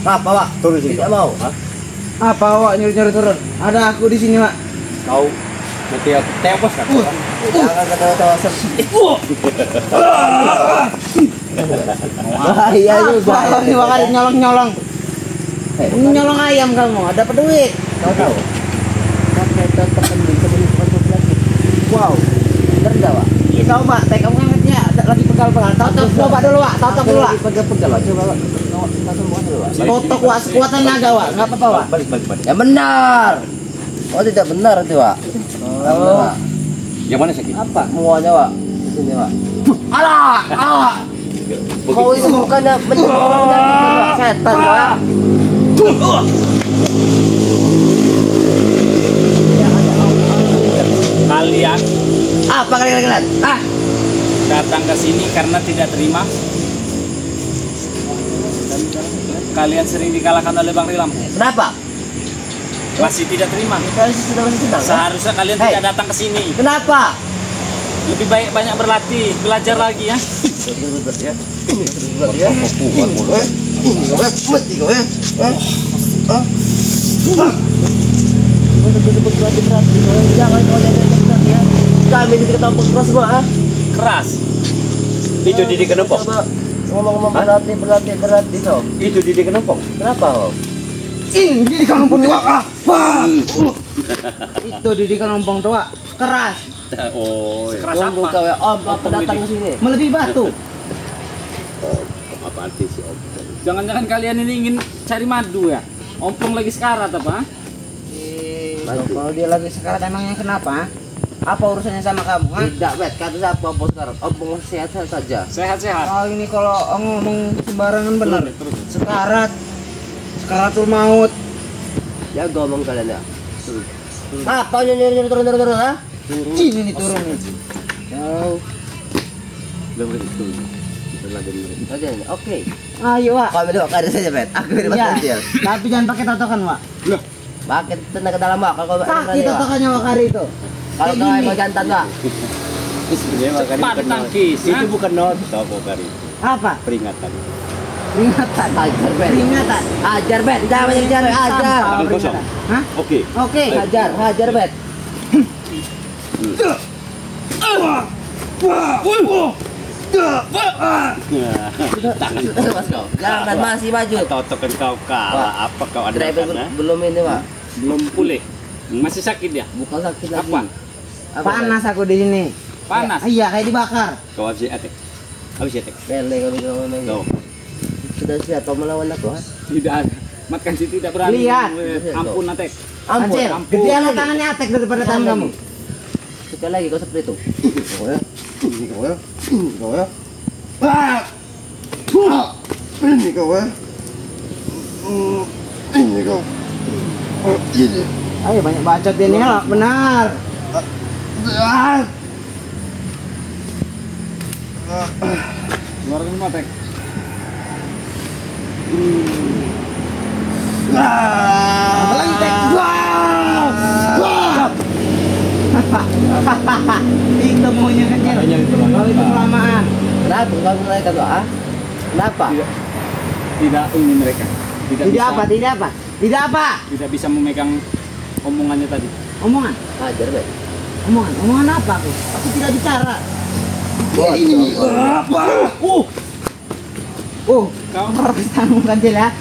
Apa, Wak? Turun sini. Tidak mau. Hah? Apa, Wak? Nyuruh turun. Ada aku di sini, Wak. Kau nanti aku tepos kan? Jangan ketawa-tawa sedih. Bahaya juga. Ini Wak, nyolong-nyolong. Nyolong ayam kamu, dapat duit. Tahu-tahu. Pakai tetap pending lagi. Wow. Rendah, Wak. Coba, kamu angkatnya lagi pegal-pegal. Totok coba dulu, Wak. Totok dulu, Wak. Pegal-pegal, coba, Wak. Totok, Wak. Sekuat tenaga, Wak. Enggak apa-apa, Wak. Balik. Ya benar. Oh, tidak benar itu, Wak. Oh. Yang mana sakit? Apa? Muanya, Wak. Di sini, Wak. Alah. Kau itu bukannya menyembuhkan setan, Wak. Kalian Apa kalian? datang ke sini karena tidak terima. Kalian sering dikalahkan oleh Bang Rilam. Kenapa? Masih tidak terima. Kalian sudah masih senang. Seharusnya kalian tidak datang ke sini. Kenapa? Lebih baik banyak berlatih, belajar lagi ya. Kami diketahui keras semua. Keras. Itu didik kenopong. Ngomong-ngomong berlatih so. Itu didik kenopong. Kenapa, Om? Ini di kampung tua apa? Itu didikan ompong tua keras. Oh, Keras Tunggu apa? kau ya, Om, apa datang ke sini? Melebihi batu. apa arti sih om? Jangan-jangan kalian ini ingin cari madu ya? Ompong lagi sekarat apa? Kalau dia lagi sekarat emangnya kenapa? Apa urusannya sama kamu? Tidak, Bet. Kata siapa Ompong sekarang? Ompong sehat-sehat saja. Sehat-sehat. Kau ini kalau ngomong sembarangan benar. Terus. Sekaratul maut. Ya ngomong kalian ya. Apa nyuruh turun ha? Ini nih turun nih. Jauh. Belum itu. Lagi dulu. Aja nih. Oke. Ayo, Wak. Kau berdua ada saja, Bet. Aku beri kecil. Tapi jangan pakai totokan, Wak. Pakai tenaga dalam, Wak. Kalau Sakit totokannya Wak hari itu. Kalau kau mau jantan, Wak. Cepat tangkis. Itu bukan nota Pokari. Apa? Peringatan. Peringatan. Ajar, Bet. Peringatan. Ajar, Bet. Jangan mengejar, ajar. Tangan kosong. Hah? Oke. Oke. Hajar, Bet. Tangan Mas kau. Jangan masih maju. totokan kau kalah. Apa kau ada Driver karena? belum ini, Pak. Belum pulih. Masih sakit ya? Bukan sakit lagi. Apa? Panas aku di sini. Panas. Iya, kayak dibakar. Kau habis attack. Habis attack. Lele kalau kamu lagi. Kau. Sudah siap kau melawan aku, ha? Tidak ada. Mat kan sih tidak berani. Lihat. Ampun Atek. Ampun. Acil, ampun. gedean lo tangannya atek daripada tangan kamu. Sekali lagi kau seperti itu. Kau ya. Kau ya. Kau ya. Ini kau ya. Ini kau. Ini. Ayo banyak bacot ini ya, benar. Keluarkan Atek. Apalagi tek. Itu maunya kecil. Kalau itu kelamaan. Kenapa kau menaikkan doa? Kenapa? Tidak ini mereka. Tidak bisa, apa, tidak apa. Tidak apa. Tidak bisa memegang omongannya tadi. Omongan. Ajar, Bet. Omongan apa aku? Aku tidak bicara. Ini Apa? Kamu harus tanggung kecil ya.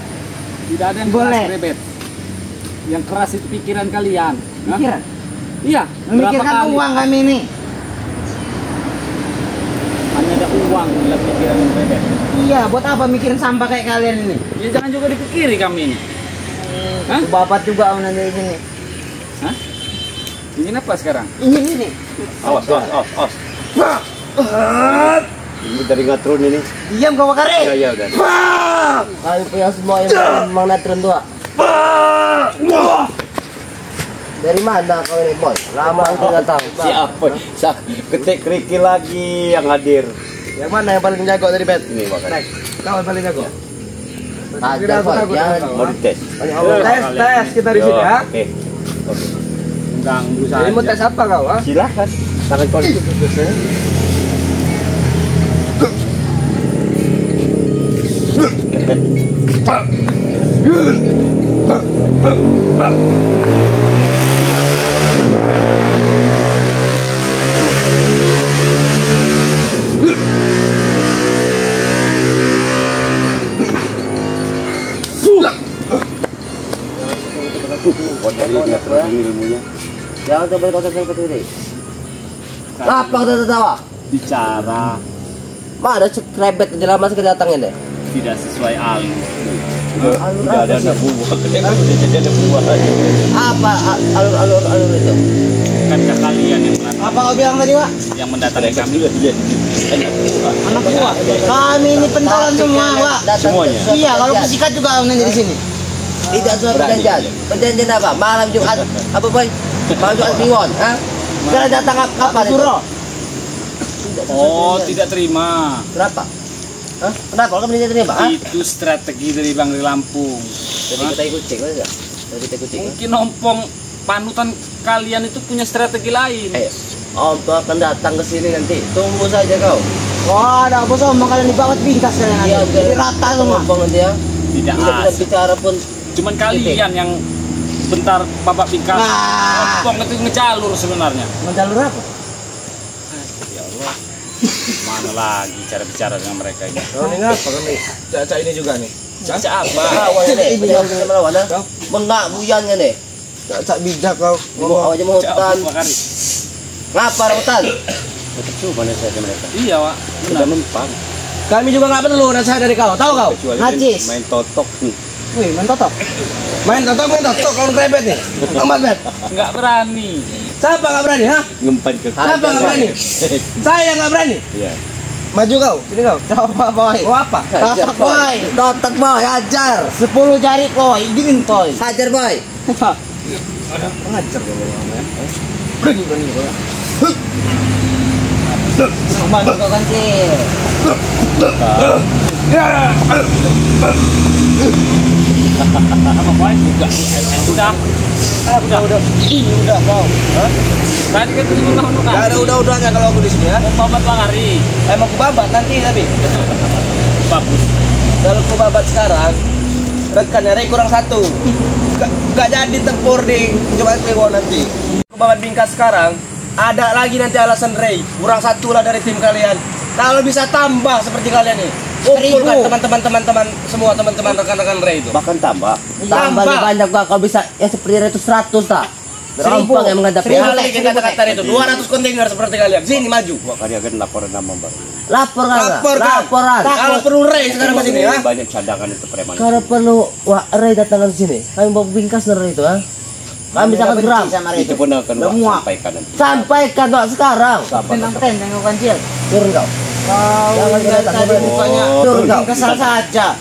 Tidak ada yang Boleh. keras rebet. Yang keras itu pikiran kalian. Hah? Pikiran. Iya. Memikirkan berapa kali? uang kami ini. Hanya ada uang dalam pikiran yang rebet. Iya, buat apa mikirin sampah kayak kalian ini? Ya jangan juga dipikiri kami ini. Hah? Bapak juga nanti di sini. Hah? Ingin apa sekarang? Ini. Awas. Ini dari ngatron ini. Diam kau Bakari. Ya udah. kami punya semua yang memang natron tua. Dari mana kau ini, Boy? Lama aku tidak tahu. Siapa? Ketik kerikil lagi yang hadir. Yang mana yang paling jago dari Bet? Ini makanya. Kau yang paling jago. Ajar, Boy. Jangan. Mau dites. Tes kita di sini ya. Oke. Ganggu Jadi mau saja. tes apa kau? Ah? Silakan. Tangan kau itu. Jangan coba kau seperti ini. Apa kau tertawa? Bicara Mana ada krebet di dalam masa kedatangnya deh. tidak sesuai alur. Tidak ada anak buah. Kenapa udah jadi anak buah aja? Apa alur itu? Bukankah kalian yang mendatangi, Apa kau bilang tadi, Pak? yang mendatangi kami? Juga jadi anak buah. Anak buah. Kami ini pentolan semua, Pak. Semuanya. Iya, kalau pesikat juga nanti di sini. Tidak sesuai perjanjian. Perjanjian apa? Malam Jumat apa, Boy? Malam Jumat Kliwon, ha? Kalian datang kapan itu? Oh, tidak terima. Kenapa? Hah? Kenapa? Kalau kamu tidak terima? Hah? Itu strategi dari Bang di Lampung. Jadi kita ikut cek aja. Jadi kita ikut cek. Mungkin ompong panutan kalian itu punya strategi lain. Om tuh akan datang ke sini nanti. Tunggu saja kau. Wah, ada apa sama kalian dibawa bingkas kalian nanti. Jadi rata semua. Om nanti ya. Tidak Tidak bisa asik. bicara pun. Cuman kalian yang bentar babak pingkas. Nah. Ompong itu ngejalur sebenarnya. Menjalur apa? Ya Allah. Mana lagi cara bicara dengan mereka ini? Oh, ini ngapa kan nih? Caca ini juga nih. Caca apa? Awalnya nih, ini yang melawan ah. Bengak buyannya nih. Caca bijak kau. Ngomong aja mau Caca hutan. apa kali? Ngapa hutan? Itu mana saya mereka? Iya, Wak. Sudah mempan. Kami juga nggak perlu nasihat dari kau. Tahu kau? Kecuali Najis. main totok nih. Wih, mentotok. Main totok kalau krebet nih. Amat bet. Enggak berani. Siapa nggak berani? Hah? Ngempan ke Siapa nggak berani? Saya nggak berani. Iya. Maju kau. Sini kau. Coba boy. Mau apa? Totok boy. Totok boy, ajar. 10 jari boy, dingin boy. Hajar boy. Pengajar kau. Berani kau. Sama kau kancil. Apa baik juga. Udah. Udah. Ini udah kau. Hah? Tadi kan itu Gak ada udah-udahnya kalau aku di sini ya. babat Bang Ari. Emang aku babat nanti tapi. Bagus. Kalau aku babat sekarang, rekannya Ray kurang 1. Gak jadi tempur di Jumat Kliwon nanti. Aku babat bingkas sekarang, ada lagi nanti alasan Ray. Kurang 1 lah dari tim kalian. Kalau bisa tambah seperti kalian nih. Kumpulkan teman-teman semua teman-teman rekan-rekan Ray itu. Bahkan tambah. Tambah lebih banyak gua kalau bisa ya seperti itu 100 tak. Berompong yang menghadapi. Seribu bikin kata-kata itu 200 kontainer seperti kalian. Sini maju. Wah, kalian akan laporan nama baru. Laporan. Laporan. Kalau perlu Ray sekarang ke sini ya. Banyak cadangan itu preman. Kalau perlu Ray datang ke sini, kami bawa bingkas dari itu, ha? Kami sangat geram. Itu pun akan sampaikan nanti. Sampaikan doa sekarang. Tentang kau kancil. Turun kau. Jangan tadi mukanya. Turun kau. Kesal saja.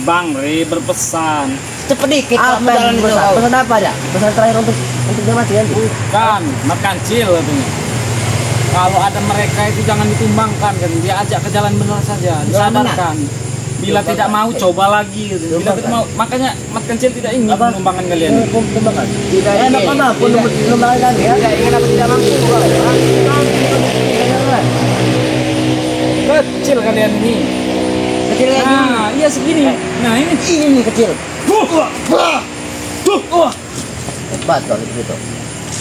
Bang Ri berpesan. Cepet dikit. Apa yang pesan apa ya? Pesan terakhir untuk dia mati kan? Bukan, makan cil katanya. Kalau ada mereka itu jangan ditumbangkan kan, dia ajak ke jalan benar saja, disadarkan. Bila tidak mau coba lagi gitu. Bila tidak mau, makanya Mat Kencil tidak ingin menumbangkan kalian. Tumbangkan. Tidak enak mana pun tumbangkan kami ya. Tidak ingin apa tidak mampu. Kecil kalian ini. Kecil kayak gini. Nah, iya segini. Nah, ini Kecil. Wah, Hebat kalau gitu.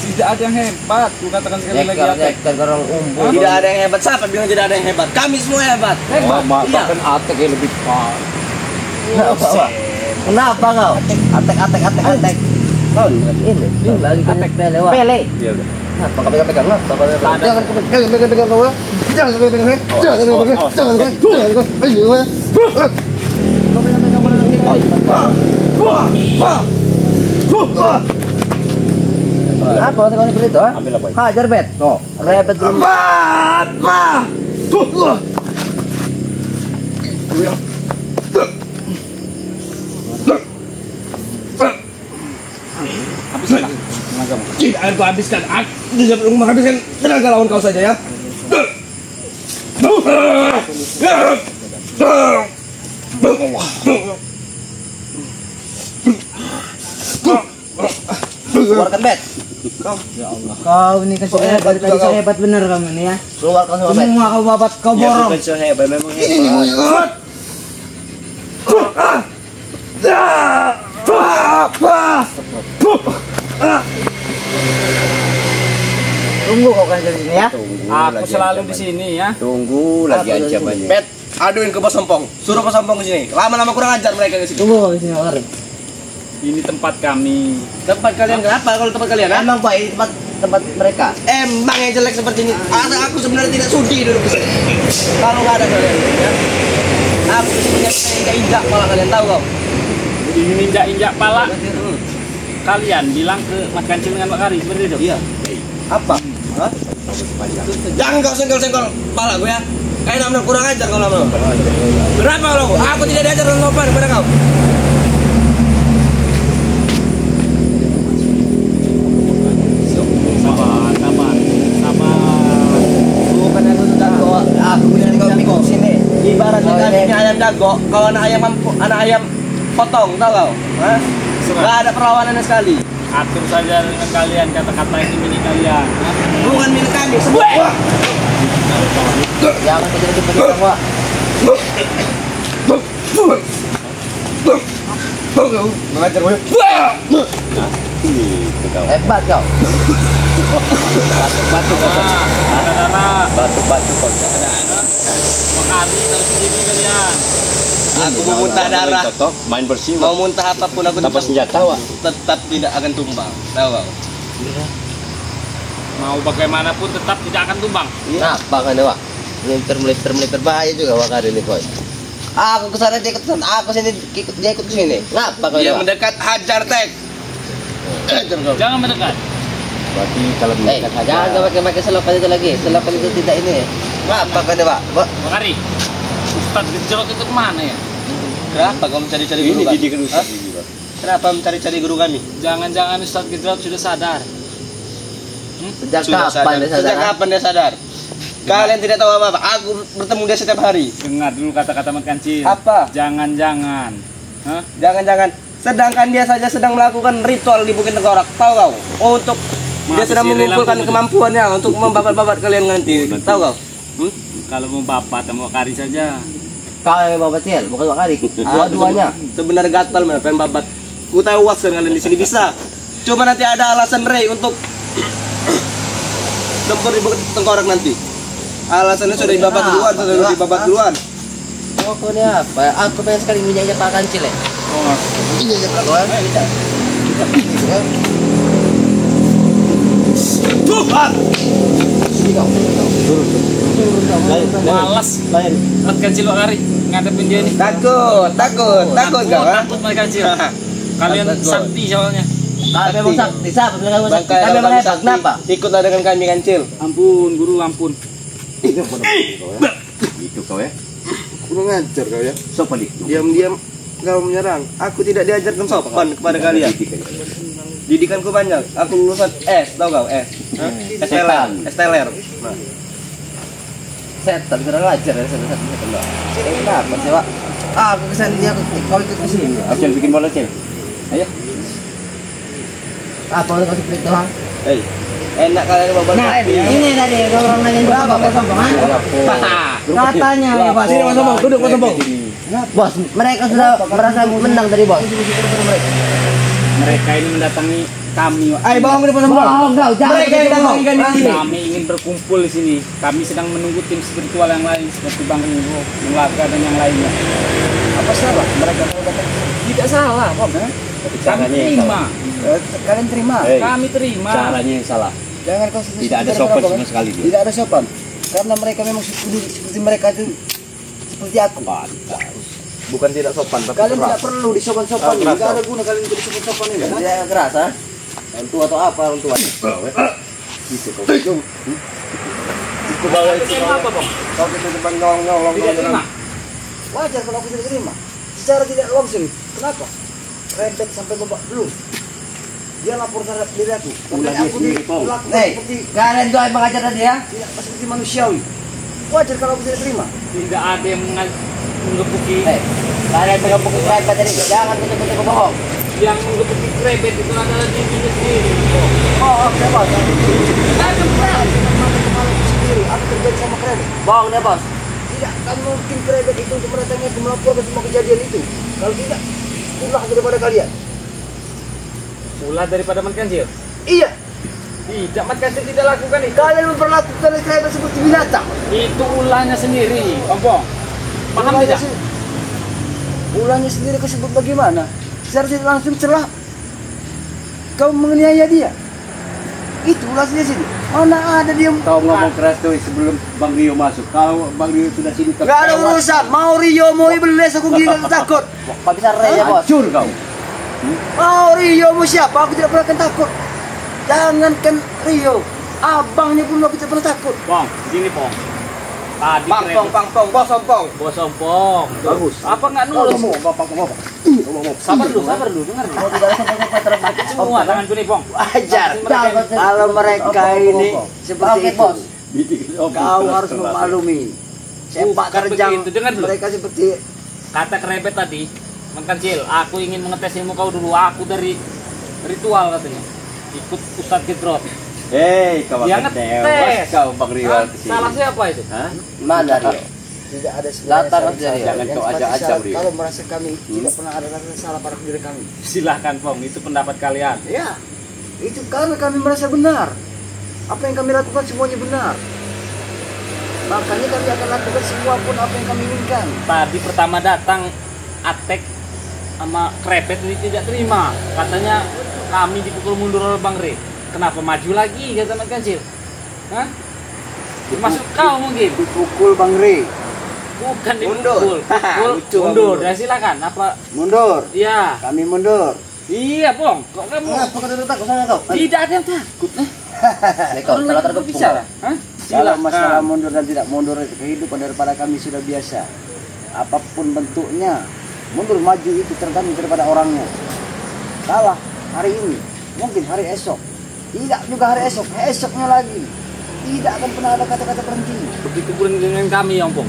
tidak ada yang hebat. Ku katakan sekali lagi ya. Ekor orang umbu. Tidak ada yang hebat. Siapa bilang tidak ada yang hebat? Kami semua hebat. Hebat. Bahkan atek yang lebih parah. Kenapa kau? Atek. Kau ini lagi atek lewat. Pele. Iya udah. Apa kau pegang lah? Jangan pegang kau. Jangan pegang. Jangan pegang. Apa kau seperti itu? Ambil apa? Hajar bet. Oh, rebet dulu. Habiskan tenagamu. Tidak akan kau habiskan. Tidak perlu menghabiskan tenaga lawan kau saja ya. Keluarkan bet. Kau ini kasih hebat, tadi hebat bener kamu ini ya. Keluarkan semua bet. Semua kau babat, kau borong. Hebat memang hebat. Tunggu kau kan di sini ya. Aku selalu di sini ya. Tunggu lagi ancamannya. Bet, aduin ke Bos Sompong. Suruh Bos Sompong ke sini. Lama-lama kurang ajar mereka ke sini. Tunggu kau di sini Pak Karim. Ini tempat kami. Tempat kalian kenapa kalau tempat kalian? Ha? Emang Pak ini tempat mereka. Emang yang jelek seperti ini. Aku sebenarnya tidak sudi duduk di sini. Kalau nggak ada kalian, ya. Aku sebenarnya injak malah kalian tahu kau. Ini injak pala. Kalian bilang ke Mas Kancil dengan Pak Kari seperti itu. Iya. Apa? Hah? Jangan kau senggol-senggol pala gue ya. Kayak benar kurang ajar kau lama. Berapa kau? Aku tidak diajar dengan sopan kepada kau. Bukan aku sudah bawa. Aku punya kau pikir sini. Ibaratnya kami ini ayam jago. Kau anak ayam potong, tahu kau? Hah? Gak ada perlawanan sekali. Atur saja dengan kalian kata-kata itu milik kalian. Bukan milik kami semua. Jangan terjadi seperti itu Pak. Mengajar gue. Hebat kau. Batu kau. Pak Kari tahu sendiri kalian. Aku mau muntah darah. Main bersih. Mau muntah apapun aku Tanpa senjata, Wak. tetap tidak akan tumbang. Tahu kau? Mau bagaimanapun tetap tidak akan tumbang. Kenapa kan Pak? Militer bahaya juga Pak Karim ini Pak. Aku kesana dia ikut sana, aku sini dia ikut sini. Ngapa kau Dia Pak? mendekat hajar tek. Jangan mendekat. Berarti kalau mendekat Jangan kau pakai selokan itu lagi. Selokan itu tidak ini. Ngapa kau Pak? Pak Kari, Ustaz Gejrot itu kemana ya? Kenapa kau mencari-cari guru ini kami? didikan Hah? Ustaz ini, Pak. Kenapa mencari-cari guru kami? Jangan-jangan Ustaz Gejrot sudah sadar. Sejak Sudah kapan dia Sejak sadar? kapan dia sadar? Kalian tidak tahu apa-apa. Aku bertemu dia setiap hari. Dengar dulu kata-kata Mas Kancil. Apa? Jangan-jangan. Hah? Jangan-jangan. Sedangkan dia saja sedang melakukan ritual di Bukit Tengkorak. Tahu kau? Untuk dia Mati sedang sirih mengumpulkan lampu. kemampuannya untuk membabat-babat kalian nanti. Tahu kau? Kalau mau bapak sama Pak Kari saja. Kau yang bawa Cil, bukan Pak Karim. Dua-duanya. Sebenarnya gatal mana pengen babat. Ku tewas kan kalian di sini bisa. Cuma nanti ada alasan Ray untuk tempur di Bukit Tengkorak nanti. Alasannya sudah dibabat duluan, sudah dibabat duluan. Pokoknya apa? Aku pengen sekali minyak Pak Kancil ya. Ini aja Pak Kawan. Malas. Mas Kancil Pak Kari ngadepin dia nih. Takut kau? Ha? Takut Mas Kancil. Kalian sakti soalnya. Kami memang sakti, siapa bilang kamu sakti? Bangkai Kami memang kami hebat, sakti. kenapa? Ikutlah dengan kami Kancil. Ampun, guru ampun. Itu kau ya. Kurang ajar kau ya. Sopan itu. Diam-diam kau menyerang. Aku tidak diajarkan sopan kepada kalian. Didikanku banyak. Aku lulusan S, tahu kau S? Hah? STLR. STLR. Nah, Setan kurang ajar ya setan. Kenapa sih Pak? Aku kesana dia kau ikut ke sini. Acil bikin bola, Cil. Ayo. Apa kau seperti itu? hei, enak kalian bawa Nah, ini tadi orang nanya berapa Pak Sombong? Katanya ya Pak. Sini Mas Sombong, duduk Mas Sombong. Bos, mereka sudah merasa menang tadi bos. Mereka ini mendatangi kami. Wak. Ayo bawa ke depan Sombong. Bohong kau, jangan Mereka yang datangi kami di sini. Kami ingin berkumpul di sini. Kami sedang menunggu tim spiritual yang lain seperti Bang Ringo, Bang Laga dan yang lainnya. Apa salah mereka mau datang? Tidak salah, Om. Tapi Kami caranya yang terima. salah. Kalian terima. Hei, Kami terima. caranya yang salah. Jangan kau Tidak ada sopan sama sekali dia. Tidak ada sopan. Karena mereka memang seperti mereka itu seperti aku. Bukan tidak sopan, tapi kalian tidak perlu disopan-sopan. Tidak ada guna kalian jadi sopan-sopan ini. Dia keras ha? Orang tua atau apa orang tua? Itu kau. Aku bawa itu. Terima apa, Bang? Kau itu depan nyolong. Tidak terima. Wajar kalau aku tidak terima. Secara tidak langsung. Kenapa? Rebet sampai babak belum. Dia lapor terhadap diri aku. Ulah dia sendiri, Pong. Seperti Kalian tuh yang mengajar tadi ya? tidak seperti manusiawi. Wajar kalau aku tidak terima. Tidak ada yang menggepuki. Kalian mengepuki mereka tadi, jangan betul-betul bohong. Yang menggepuki krebet itu adalah dirinya sendiri. Oh, kenapa? Sendiri, aku terjadi sama krebet. Bohong deh bos. Tidak akan mungkin krebet itu untuk mendatangi aku melaporkan semua kejadian itu. Kalau tidak, ulah daripada kalian. Ulah daripada Man Kancil. Iya, Tidak, Man Kancil tidak lakukan itu. kalian memperlakukan saya seperti binatang. Itu ulahnya sendiri, Pompong. Paham Ulahnya tidak? Ulahnya sendiri kau sebut bagaimana? Secara langsung celah kau menganiaya dia. Itu ulahnya sini. Mana ada dia? Kau ngomong keras tuh sebelum Bang Rio masuk. Kalau Bang Rio sudah sini kau Gak ada urusan. Mau Rio mau Iblis aku gila takut. Pak bisa rey ya bos. hancur kau. Mau Rio mau siapa? Aku tidak pernah akan takut. Jangankan Rio, abangnya pun aku tidak pernah takut. Pong, gini Pong. Tadi Pang, bos ompong. Bos Ompong. Bagus. Apa nggak nurus? Sabar dulu, dengar. Kalau tidak sampai terbaca Semua tanganku nih, Pong. Wajar. Jangan. Kalau mereka ini seperti Oke itu, bos. kau harus memaklumi. Sepak Bukan terjang begitu, dengar dulu. mereka seperti Kata kerebet tadi, Man Kancil, aku ingin mengetes ilmu kau dulu. Aku dari ritual katanya. Ikut Ustadz Gedrot. Hei, kau Dia makan ngetes. tewas kau Bang Rio Hah? kesini. Salah siapa itu? Hah? Mana Rio? tidak ada Latar salah. dari Jangan Yang kau pasti ajak-ajak salah, Rio. kalau merasa kami tidak pernah ada rasa salah pada diri kami. Silahkan, Pong. Itu pendapat kalian. Ya, itu karena kami merasa benar. Apa yang kami lakukan semuanya benar. Makanya kami akan lakukan semua pun apa yang kami inginkan. Tadi pertama datang Atek sama Krepet ini tidak terima. Katanya kami dipukul mundur oleh Bang Re. Kenapa maju lagi kata Man Kancil? Hah? Masuk kau mungkin? Dipukul Bang Ri. Bukan Mundur. dipukul. Lucu, Mundur. mundur. Ya silakan. Apa? Mundur. Iya. Kami mundur. Iya, Pong. Kok kamu? Kenapa kau tidak takut sama kau? Tidak ada yang takut. Kau salah terkepung. bicara. Hah? Kalau Silakan. masalah mundur dan tidak mundur kehidupan daripada kami sudah biasa. Apapun bentuknya, mundur maju itu tergantung daripada orangnya. Kalah hari ini, mungkin hari esok. Tidak juga hari esok, esoknya lagi. Tidak akan pernah ada kata-kata berhenti. Begitu pun dengan kami, Ompong.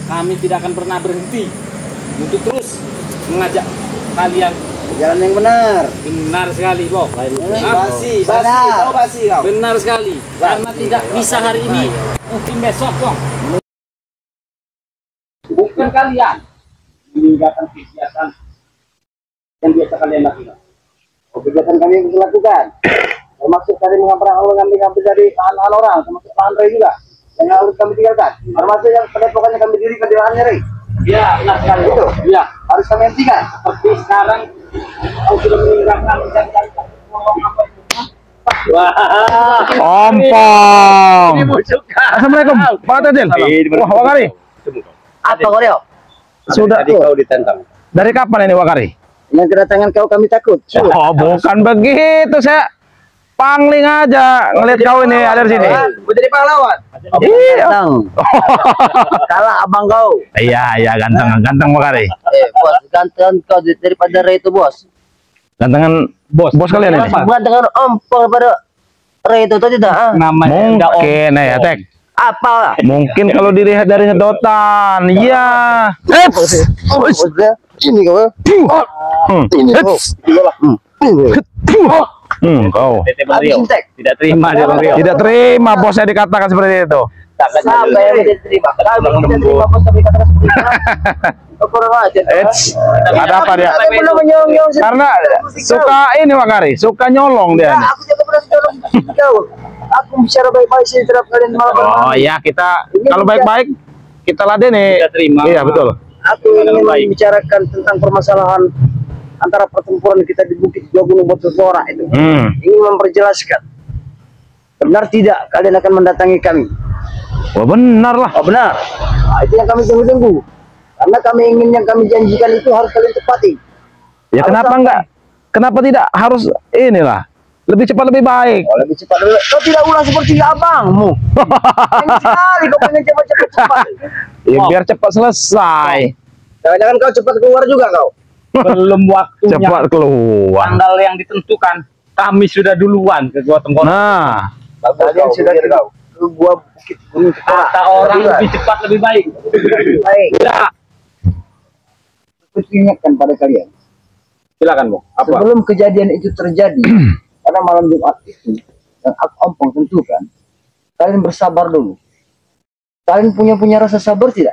Kami tidak akan pernah berhenti untuk terus mengajak kalian. Jalan yang benar. Benar sekali, Bok. Basi, Benar. kau basi kau. Benar sekali. Karena tidak bisa hari ini, mungkin besok, Bong. Bukan kalian meninggalkan kegiatan yang biasa kalian lakukan. Kegiatan kami yang kita lakukan. Termasuk tadi mengambil dari lahan orang, termasuk lahan Rey juga. Yang harus kami tinggalkan. Termasuk yang padepokannya kami dirikan di lahannya Rey. Iya, benar sekali. Itu. Iya. Harus kami hentikan. Seperti sekarang kau sudah meninggalkan dan ngomong apa itu? Hah? Wah, Ompong. ini bujukan. Assalamualaikum, Pak Tadil. Wah, Wakari. Apa kau Rio? Sudah Tadi kau ditantang. dari kapan ini Wakari? Yang kedatangan kau kami takut. Oh, bukan begitu, saya pangling aja ngeliat kau ini ada di sini. Mau jadi pahlawan. Iya. Kalah abang kau. Iya, ganteng Wakari. Bos, gantengan kau daripada Ray itu bos. Gantengan bos kalian ini. Gantengan Ompong pada Ray itu tadi tidak? Ah? Namanya Mungkin ya, Tek. Apa? Mungkin kalau dilihat dari sedotan, iya. Ini kau. Ini kau. Kau Tete Bang Rio. tidak terima dia Bang Rio. tidak terima bosnya dikatakan seperti itu. Sampai yang tidak terima. Kami tidak terima bos kami katakan seperti itu. Kurang aja. Ada apa dia? Karena suka ini Wakari, suka nyolong dia. nih. Aku tidak pernah tolong kau. Aku bicara baik-baik sih terhadap kalian malam. Oh iya, kita kalau baik-baik kita ladeni. Kita terima. Iya betul. Aku ingin membicarakan tentang permasalahan antara pertempuran kita di Bukit Dua Gunung Botolora itu. Ingin memperjelaskan. Benar tidak kalian akan mendatangi kami? Wah benar lah. Oh benar. Nah, itu yang kami tunggu-tunggu. Karena kami ingin yang kami janjikan itu harus kalian tepati. Ya kenapa enggak? Kenapa tidak harus inilah? Lebih cepat lebih baik. Oh, lebih cepat. Kau tidak ulang seperti abangmu. Pengen sekali kau pengen cepat. Ya biar cepat selesai. Jangan-jangan kau cepat keluar juga kau. Belum waktunya. Cepat keluar. Tanggal yang ditentukan, kami sudah duluan ke Gua Tengkorak. Nah, Kalian sudah ke gua Bukit Gunung Kata orang lebih cepat lebih baik. baik. Ya, Aku ingatkan pada kalian. silakan Bang. Apa? Sebelum kejadian itu terjadi, pada malam Jumat itu, yang aku Ompong tentukan, kalian bersabar dulu. Kalian punya rasa sabar tidak?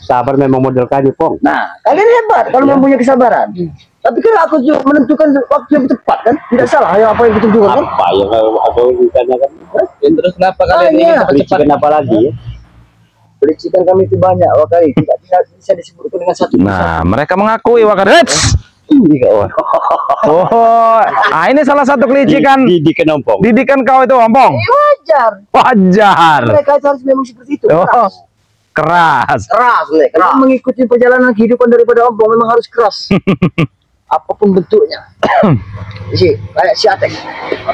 Sabar memang model kami, Pong. Nah, kalian hebat kalau mempunyai kesabaran. Tapi kan aku juga menentukan waktu yang tepat kan? Tidak salah yang apa yang ditentukan kan? Apa yang apa urusannya kan? Terus kenapa kalian ingin cepat-cepat? Kelicikan apa lagi ya? Kelicikan kami itu banyak Wakari, tidak bisa disebutkan dengan satu. Nah, mereka mengakui Wakari. Ini kawan. Oh, ini salah satu kelicikan Didikan ompong. didikan kau itu Ompong. Wajar. Wajar. Mereka harus memang seperti itu. Oh, keras. Keras, Le. Kalau mengikuti perjalanan kehidupan daripada Ompong memang harus keras. Apapun bentuknya. Kayak si Atek.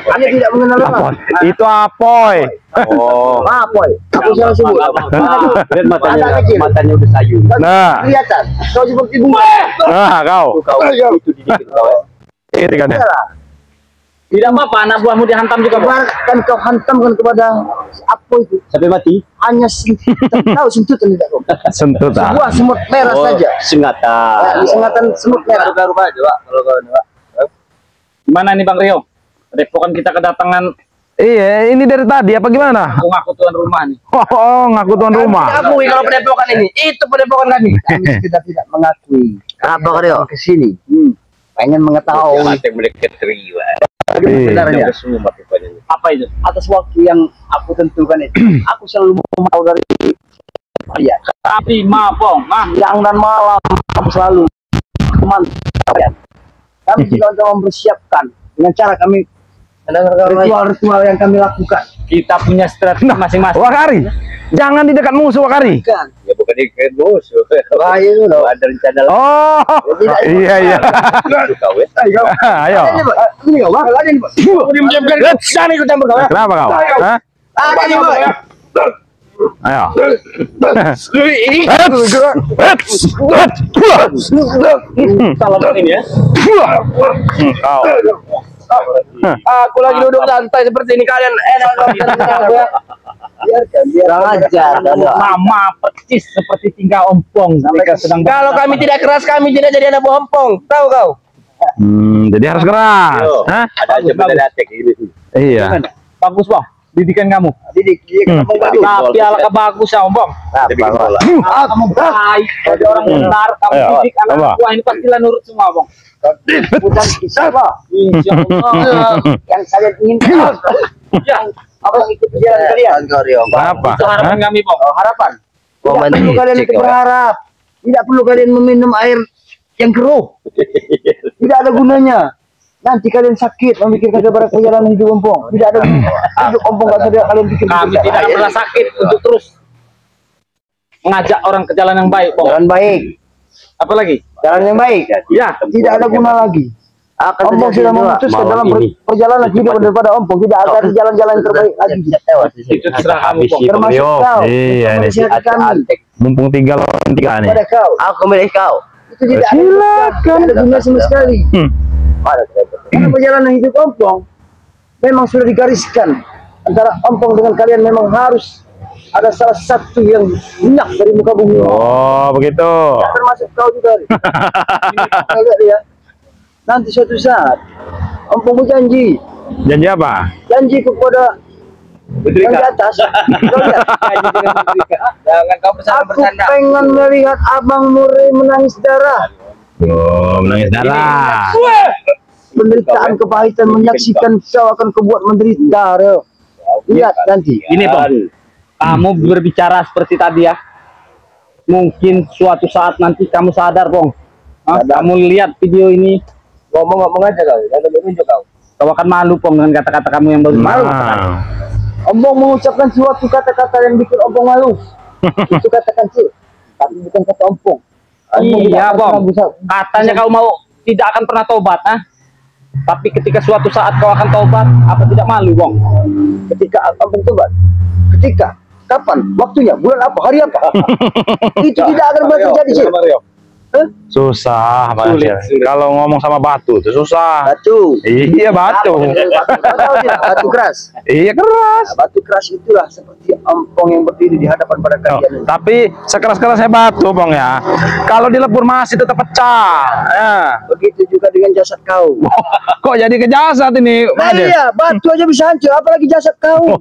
Anda tidak mengenal Apoy. orang. Itu apoy. Oh. Apoy. Aku salah sebut. Lihat matanya, Anak kecil. matanya udah sayu. Nah. Kelihatan. Kau seperti bunga. Nah, kau. Kau itu didikan kau ya. Itu kan. ya. Salah. Tidak apa-apa anak buahmu dihantam juga, Bang. Ibaratkan kau hantamkan kepada Apoy itu. Sampai mati. Hanya tahu sentuhan tidak kau. Sentuh tak? Sebuah semut merah saja. Sengatan. Sengatan semut merah. Garuk aja, Pak. Kalau kau ini, Pak. Gimana nih Bang Rio? Depokan kita kedatangan Iya, ini dari tadi apa gimana? ngaku tuan rumah nih. Oh, ngaku tuan rumah. Akui kalau padepokan ini. Itu padepokan kami. Kami sudah tidak mengakui. Apa Rio? Ke sini. Pengen mengetahui Mati melekat riwa. sebenarnya. Semua rupanya. Apa itu? Atas waktu yang aku tentukan itu. Aku selalu mau dari dia. Tapi Bang. Siang dan malam aku selalu kemantap. Kami juga sudah mempersiapkan dengan cara kami ritual-ritual yang kami lakukan. Kita punya strategi masing-masing. Wakari, jangan di dekat musuh Wakari. Bukan. Ya bukan ikan musuh. Bahaya itu loh. Ada rencana lagi. Oh, iya iya. Kau ya. Ayo. Ini kau bakal ada nih, Pak. Diam-diamkan. Jangan ikut campur kau ya. Kenapa kau? Hah? Ada nih, Pak. Ayo. Salah ini ya. Kau. Aku lagi duduk santai seperti ini kalian enak ya. Biarkan ajar. Sama persis seperti tinggal ompong mereka sedang Kalau kami tidak keras kami tidak jadi anak bompong. Tahu kau? Jadi harus keras. Hah? Ada aja pada atek ini. Iya. bagus Bang didikan kamu. Didik dia ngomong bagus. Tapi alangkah bagus ya Ompong. Kamu baik, jadi orang benar, kamu Ayo, didik anak apa? buah ini pastilah nurut semua Bang. Bukan siapa Insya Allah. yang kalian inginkan. Ya, Apa ikut jalan kalian? Apa? itu harapan Hah? kami Bang. Harapan. Tidak perlu kalian itu berharap. Tidak perlu kalian meminum air yang keruh. Tidak ada gunanya. Nanti kalian sakit memikirkan kepada perjalanan hidup Ompong. Tidak ada gunanya. Hidup Ompong gak ada kalian pikir. Kami tidak pernah sakit untuk terus mengajak orang ke jalan yang baik Bang. Jalan baik. Apa lagi? Jalan yang baik. Ya, Tidak ada guna lagi. Ompong sudah memutuskan dalam perjalanan hidup daripada Ompong. Tidak ada jalan-jalan yang terbaik lagi. itu terserah kamu Bang. Termasuk kau. Iya ini. Menasihati kami. Mumpung 3 lawan 3 nih. Pada kau. Aku milih kau. Itu tidak ada guna sama sekali. Karena perjalanan hidup Ompong memang sudah digariskan antara Ompong dengan kalian memang harus ada salah satu yang minyak dari muka bumi. Oh, begitu. Termasuk kau juga. Kau lihat ya. Nanti suatu saat Ompong berjanji, Janji apa? janji kepada yang di atas. Kau lihat. Jangan kau Aku bercanda-bercanda. pengen melihat Abang Muri menangis darah. Oh, menangis darah. Penderitaan kepahitan menyaksikan kau akan kebuat menderita. Reo. Lihat nanti. Ini Bang, kamu berbicara seperti tadi ya. Mungkin suatu saat nanti kamu sadar Bang. Kamu lihat video ini, Ngomong-ngomong aja kau, jangan tunjuk kau. kau akan malu Bang dengan kata-kata kamu yang baru malu. Nah. Ompong mengucapkan suatu kata-kata yang bikin Ompong malu. Itu kata kecil, tapi bukan kata Ompong. Ompong tidak Iya akan Bang, pernah bisa- katanya kau mau tidak akan pernah tobat, tapi ketika suatu saat kau akan tobat, apa tidak malu Bang? ketika Ompong tobat. Ketika, kapan, waktunya, bulan apa, hari apa? Itu tidak akan pernah terjadi sih. Susah Sulit, Mas. sulit. Kalau ngomong sama batu itu susah. Batu. Iya batu. Kau tahu tidak, batu keras. Iya keras. Nah, batu keras itulah seperti Ompong yang berdiri di hadapan pada Oh, kalian. tapi sekeras-kerasnya batu Bang ya. Kalau dilebur masih tetap pecah. Ya. Begitu juga dengan jasad kau. Kok jadi ke jasad ini? Nah Made? iya, batu aja bisa hancur, apalagi jasad kau.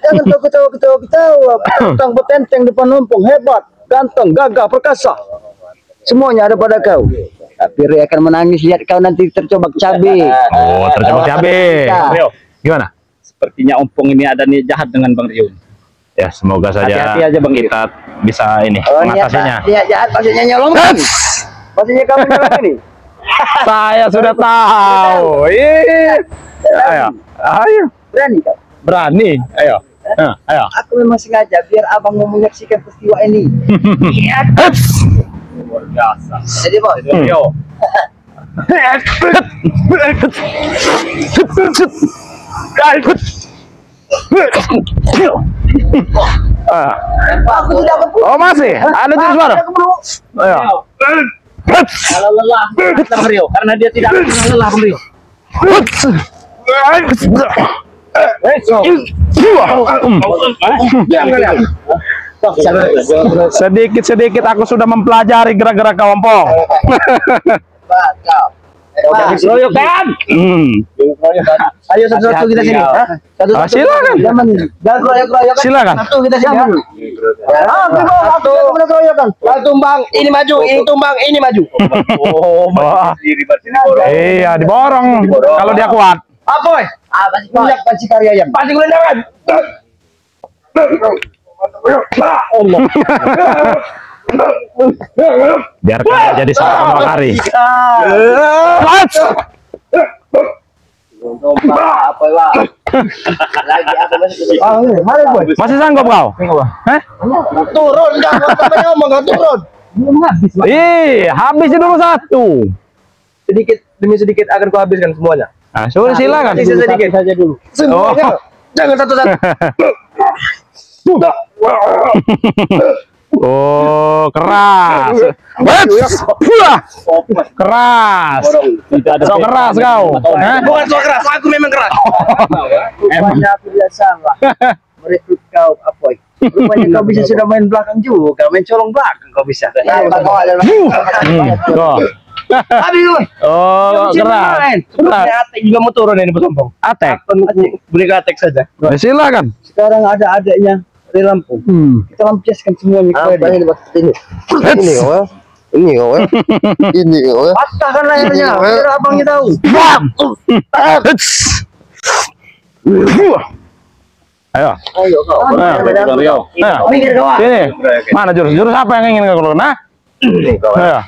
Jangan kau ketawa-ketawa. Tentang bertenteng depan Ompong, hebat, ganteng, gagah, perkasa. Semuanya ada pada kau. Biar akan menangis lihat kau nanti tercobak cabe. Oh, terjawab cabe. Ya. Rio, gimana? Sepertinya Ompong ini ada niat jahat dengan Bang Rio. Ya, semoga saja Hati-hati aja, Bang. kita bisa ini Oh, mengatasinya. niat jahat maksudnya nyolongkan. Maksudnya kamu nyolong ini. Saya sudah tahu. Ayo, ayo. Berani kau. Berani. Ayo. Ayo. Aku memang sengaja biar abang mau menyaksikan peristiwa ini. Luar biasa. Jadi bos. Rio. Aku sudah kepuk. Oh, masih? Ada terus baru? Ayo. Kalau lelah, Bang Rio, karena dia tidak pernah lelah, Bang Rio. Sedikit-sedikit aku sudah mempelajari gerak-gerak Ompong. Royokan. Ayo satu-satu kita sini. Ah, silakan. Dan keroyokan. Silakan. Satu kita sini. Satu keroyokan. Tumbang, ini maju, ini tumbang, ini maju. Oh, iya, diborong. Kalau dia kuat. Apa? Pasti banyak panci karya ayam. Pasti gelendangan. Biar kalian jadi sama hari. Apa lah? Lagi apa masih Masih sanggup kau? Hah? Turun, jangan sampai ngomong, nggak turun. Habis dulu satu. Sedikit demi sedikit akan ku habiskan semuanya. Nah, sudah silakan. Sisa sedikit saja dulu. Semuanya. Jangan satu-satu. Oh, keras. Keras. So keras kau. Hah? Bukan so keras, aku memang keras. Rupanya aku tidak salah merekrut kau Apoy. Rupanya kau bisa sudah main belakang juga, main colong belakang kau bisa. Tuh. Habis lu. Oh, keras. Keras. Atek juga mau turun ini Sompong. Atek. Beri ke atek saja. Ya, silakan. Sekarang ada adanya di Lampung. Kita lampiaskan semuanya kepada ini. Ini patahkan layarnya biar abangnya tahu. Ayo. Ayo kau. Ayo. Minggir kau. Sini. Mana jurus apa yang ingin kau keluar? Nah. Ayo.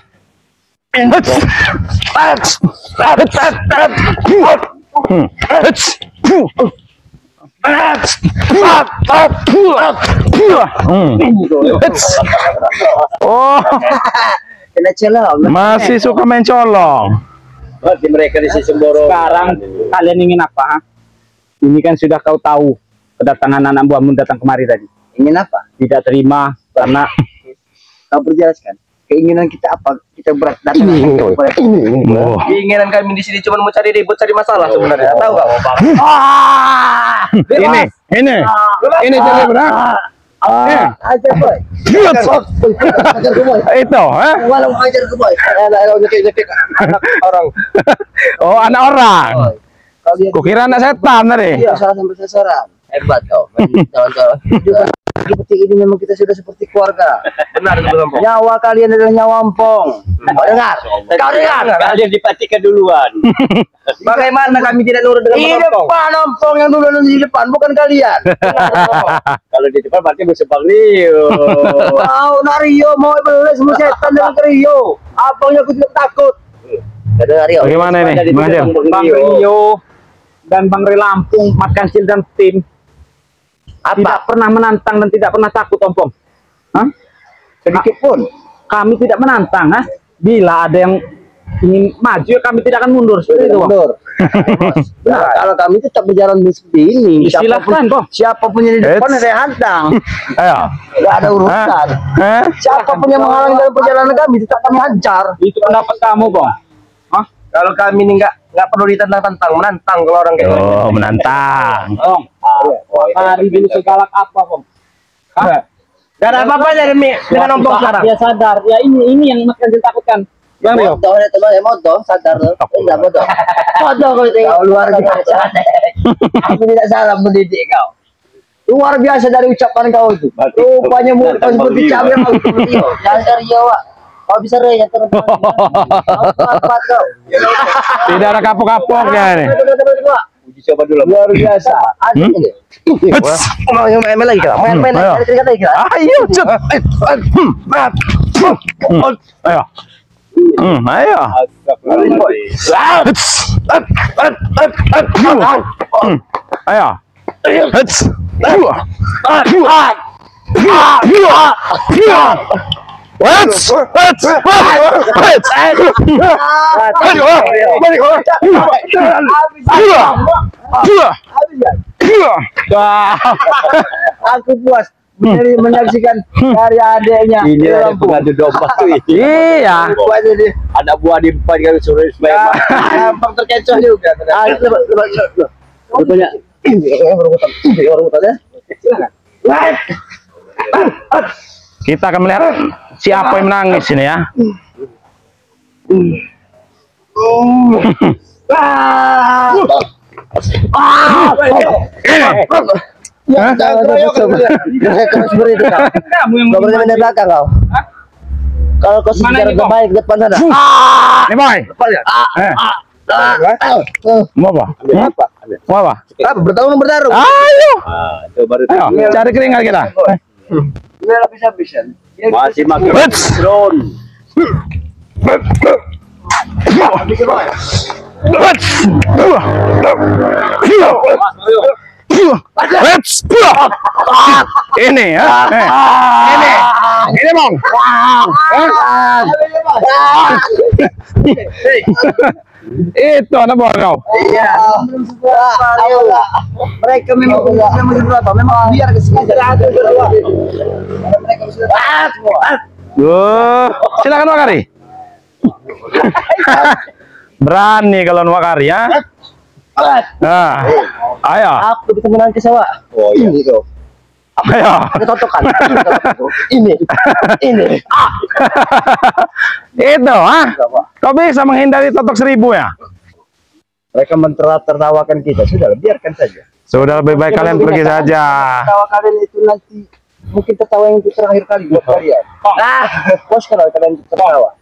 Oh, Kena celah. masih suka main colong. Berarti mereka di sisi Borong. Sekarang kalian ingin apa? Ini kan sudah kau tahu kedatangan anak buahmu datang kemari tadi. Ingin apa? Tidak terima karena Kau perjelaskan. Keinginan kita apa? Kita berat datang. Oh. Keinginan kami di sini cuma mau cari ribut, cari masalah sebenarnya. Tahu kau? Ini jadi benar. Ajar boy. Ajar ke boy. Itu, ha? Walau ajar ke boy. Nyekik anak orang. Oh, anak orang. Kau lihat. Kukira anak setan tadi. Iya, salah sampai sasaran. Hebat kau. Kawan-kawan. Seperti ini memang kita sudah seperti keluarga. Benar itu Sompong. Nyawa kalian adalah nyawa Ompong. Kau dengar? Kau dengar? Kalian dipatikan duluan. Bagaimana kami tidak nurut dengan Di Sompong? depan Ompong yang dulu di depan, bukan kalian. Kalau di depan berarti musuh Bang Rio. Kau Nario mau beli semua setan dengan Rio. Abangnya aku tidak takut. Ada Rio. Bagaimana ini, Bang Hajar? Bang Rio dan Bang Ri Lampung, Mat Kancil dan tim tidak pernah menantang dan tidak pernah takut Ompong. Hah? Sedikit pun. Kami tidak menantang, ha? Bila ada yang ingin maju, kami tidak akan mundur seperti itu, Bang. Mundur. Nah, kalau kami tetap berjalan seperti ini, Silahkan, Bang. siapapun yang di depan saya hantam. Ayo. Nggak ada urusan. Hah? Siapapun yang menghalangi dalam perjalanan kami tetap kami hajar. Itu pendapat kamu, Bang. Hah? Kalau kami ini nggak perlu ditantang-tantang, menantang kalau orang kayak gitu. Oh, menantang. Bang. Mari dulu segalak apa, Bang? Hah? Gak ada apa-apanya dengan Ompong sekarang. Dia sadar. Ya ini yang Mat Kancil takutkan. Bang Rio. Moto ada teman ya moto sadar tuh. Enggak moto. Moto kau luar biasa. Aku tidak salah mendidik kau. Luar biasa dari ucapan kau itu. Rupanya mulut kau seperti cabai kau. Sadar ya, Wak. Kau bisa Rey yang turun. Kuat kau. Tidak ada kapok-kapoknya nih. Uji coba dulu. Luar biasa. Ada ini. Mau main lagi kau. Main Ayo. lagi kau. Ayo, cut. Ayo. Ayo. Ayo. Aku puas menyaksikan karya adeknya. Ini ada pengadu domba tuh. Iya. Ada buah di depan kan suruh supaya Gampang terkecoh juga. Betulnya. Rebutan ya. Silakan. Kita akan melihat siapa yang menangis ini ya. Seperti itu kau. Kamu yang Kau berada di belakang kau. Kalau kau secara terbaik depan sana. Nih boy. Mau apa? Mau apa? Bertarung. Ayo. itu baru Ayo, cari keringat kita. Habis-habisan. masih makin drone. Ini ya. Ini Bang. Itu anak buah kau. Iya. Ayolah. Mereka memang berapa? Memang biar kesengaja. Mereka sudah semua. Silakan Wakari. Berani kalau Wakari ya. Nah, ayo. Aku bisa menang ke sawah. Oh iya itu. Ayo. Ada totokan. Ini. Itu, kau bisa menghindari totok 1000 ya? Mereka tertawakan kita, sudah biarkan saja. Sudah lebih baik kalian pergi saja. Tertawa kalian itu nanti mungkin tertawa yang terakhir kali buat kalian. Bos kalau kalian tertawa.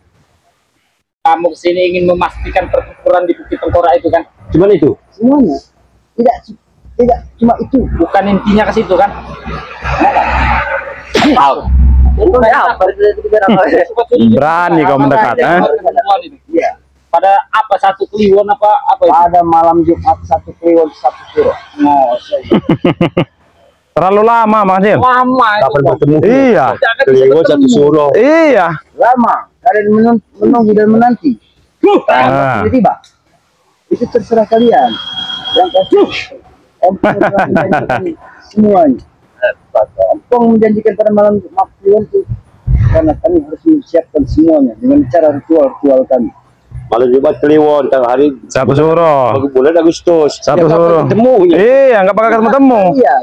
kamu kesini ingin memastikan pertempuran di Bukit Tengkorak itu kan? Cuman itu. Semuanya. Tidak cuma itu. Bukan intinya ke situ kan? Berani kau mendekat, Iya. Pada apa satu kliwon apa itu? Pada malam Jumat 1 Kliwon 1 Suro. Terlalu lama, Mas Jil. Lama itu. Kapan bertemu? Iya. Kliwon 1 Suro. Iya. Lama. Kalian menunggu dan menanti. Tiba-tiba. Itu terserah kalian. Yang pasti semuanya. Empong menjanjikan pada malam Jumat Kliwon itu karena kami harus menyiapkan semuanya dengan cara ritual kami. Malam Jumat Kliwon, tanggal hari 1 Suro. bulan Agustus. 1 Suro. Iya, nggak bakal ketemu. Iya.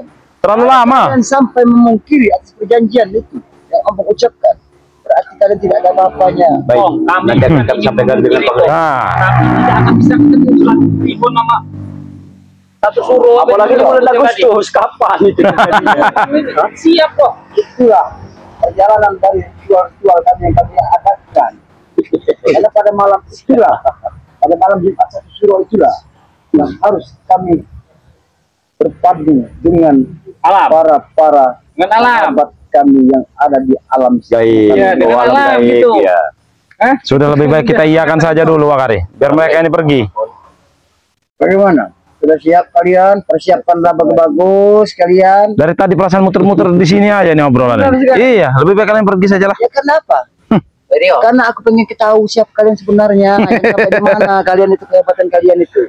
Terlalu lama. Kalian sampai memungkiri atas perjanjian itu yang Empong ucapkan. Berarti kalian tidak ada apa-apanya. Baik, Kami nanti akan kami sampaikan dengan pengelola. Nah, kami tidak akan bisa ketemu setelah kliwon nama satu Suro. Apalagi di bulan Agustus, kapan itu? Siap kok. Itulah perjalanan dari ritual kami yang kami adakan. Karena pada malam itulah, pada malam Jumat 1 Suro itulah yang harus kami berpadu dengan para Dengan alam. sahabat kami yang ada di alam Gaib, Iya, dengan alam alam gaib, gitu. ya. sudah lebih baik kita iyakan saja dulu, Wakari. Biar mereka ini pergi. Bagaimana? Sudah siap kalian? Persiapkanlah bagus-bagus kalian. Dari tadi perasaan muter-muter di sini aja nih obrolan. Iya, lebih baik kalian pergi saja lah. Ya kenapa? Karena aku pengen tahu siap kalian sebenarnya, yang sampai di mana kalian itu, kehebatan kalian itu.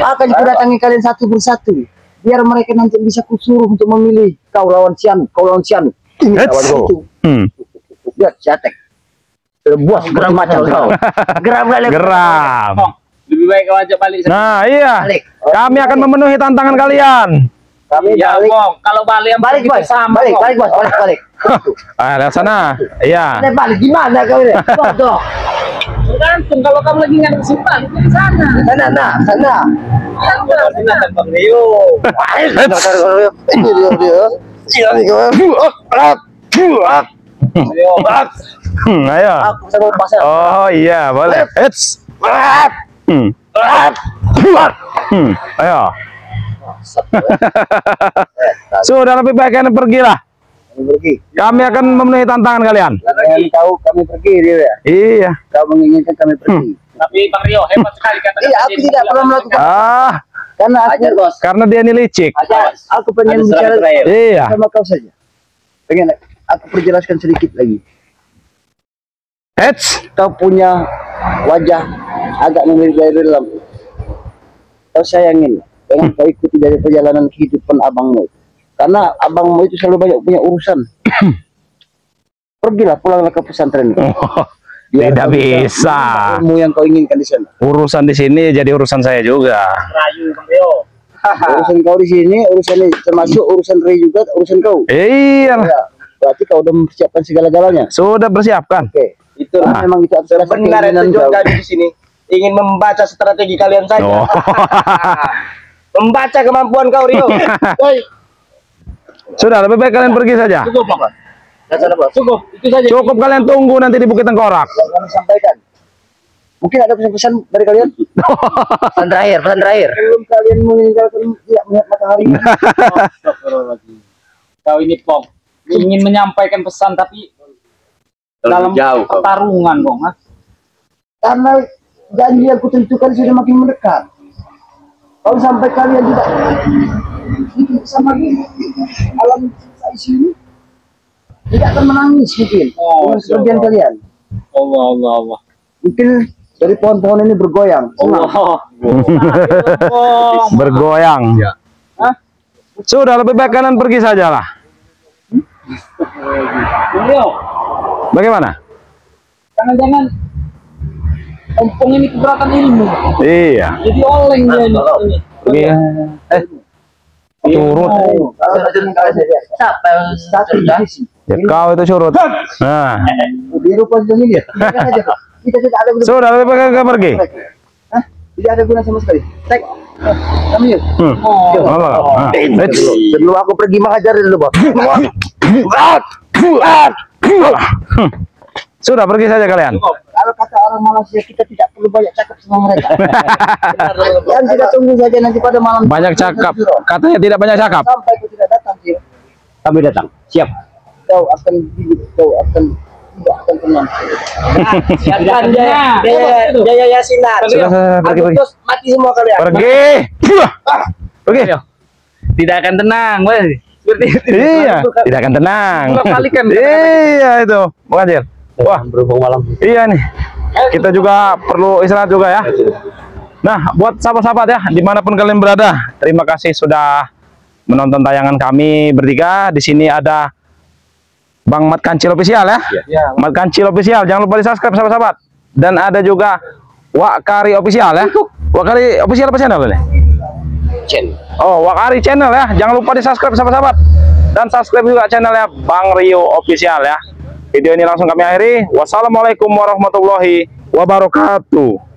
Akan kudatangi kalian satu persatu, biar mereka nanti bisa kusuruh untuk memilih kau lawan Sianu, kau lawan Sianu. Ini lawan itu. Lihat Siatek. Buas geram macam kau. Geram kali. Geram. Lebih baik kau ajak balik. Nah, iya. Balik. Kami akan memenuhi tantangan kalian. Kami Ya, balik. Bong. Kalau balik yang Balik bos, sama. balik, Bong. balik bos, balik. Lihat sana. Iya. Ini balik gimana kau ini? Bodoh. Tergantung kalau kamu lagi nggak simpan di sana. Sana, sana. Bang Rio. Ini dia. Ayo. Aku sama pasar. Oh iya, boleh. Eits. Ayo. Sudah lebih baik kalian pergilah. Pergi. Kami akan memenuhi tantangan kalian. Kalian tahu kami pergi dia ya. Iya. Kau menginginkan kami pergi. Tapi Bang Rio hebat sekali kata. Iya, aku tidak pernah melakukan. Karena aku Karena dia ini licik. aku pengen bicara Iya. sama kau saja. Pengen aku perjelaskan sedikit lagi. Eits. Kau punya wajah agak memiliki dalam. Kau sayangin, jangan kau ikuti dari perjalanan kehidupan abangmu. Karena abangmu itu selalu banyak punya urusan. Pergilah, pulanglah ke pesantren. Tidak bisa. Ilmu yang kau inginkan di sana. Urusan di sini jadi urusan saya juga. Rayu Bang Rio. Urusan kau di sini, urusan ini termasuk urusan Ray juga, urusan kau. Iya. Ya, berarti kau udah mempersiapkan segala-galanya. Sudah bersiapkan. Oke, itulah Nah. memang itu adalah Benar itu keinginan kau. kami di sini ingin membaca strategi kalian saja. Oh. Membaca kemampuan kau Rio. Woi, Sudah lebih baik kalian pergi saja. Cukup Bang. Cukup. Itu saja. Cukup kalian tunggu nanti di Bukit Tengkorak. Yang kami sampaikan. Mungkin ada pesan-pesan dari kalian? Pesan terakhir. Belum kalian meninggalkan tidak melihat matahari. Astagfirullahaladzim. Kau ini Pong ingin menyampaikan pesan tapi dalam jauh, Kong. pertarungan Bang. Karena janji yang kutentukan sudah makin mendekat. Kalau sampai kalian tidak hidup sama ini, alam di sini tidak akan menangis mungkin Oh, dengan kepergian kalian. Allah. Mungkin dari pohon-pohon ini bergoyang. Senang. Bergoyang. Sudah lebih baik kalian pergi sajalah. Rio, Bagaimana? jangan-jangan ompong ini keberatan ilmu. Iya. Jadi oleng dia ini. Pergi. Turut. Siapa yang satu divisi? Ya kau itu surut. Nah. Biru panjang ini ya. Kita tidak ada guna. Sudah lebih baik kalian pergi. Hah? Tidak ada guna sama sekali. Tek. Kami yuk. Apa? Sebelum aku pergi mengajar dulu, Bang. Sudah pergi saja kalian. Kalau kata orang Malaysia, kita tidak perlu banyak cakap sama mereka. Yang kita tunggu saja nanti pada malam. Banyak cakap. Katanya tidak banyak cakap. Sampai kau tidak datang, Sir. Kami datang. Siap. Kau akan tidak akan tenang. siapkan Jaya Yasinar. Sudah, pergi. Agustus mati semua kalian. Pergi. Pergi. Tidak akan tenang, weh. Seperti itu. Iya, tidak akan tenang. Balikan. Iya itu, Bang Anjir. Wah, Berhubung malam. iya nih. Kita juga perlu istirahat juga ya. Nah, buat sahabat-sahabat ya, dimanapun kalian berada, terima kasih sudah menonton tayangan kami bertiga. Di sini ada Bang Mat Kancil Official ya. Mat Kancil Official, jangan lupa di subscribe sahabat-sahabat. Dan ada juga Wak Kari Official ya. Wak Kari Official apa channel ini? Oh, Wak Kari channel ya. Jangan lupa di subscribe sahabat-sahabat. Dan subscribe juga channelnya Bang Rio Official ya. Video ini langsung kami akhiri. Wassalamualaikum warahmatullahi wabarakatuh.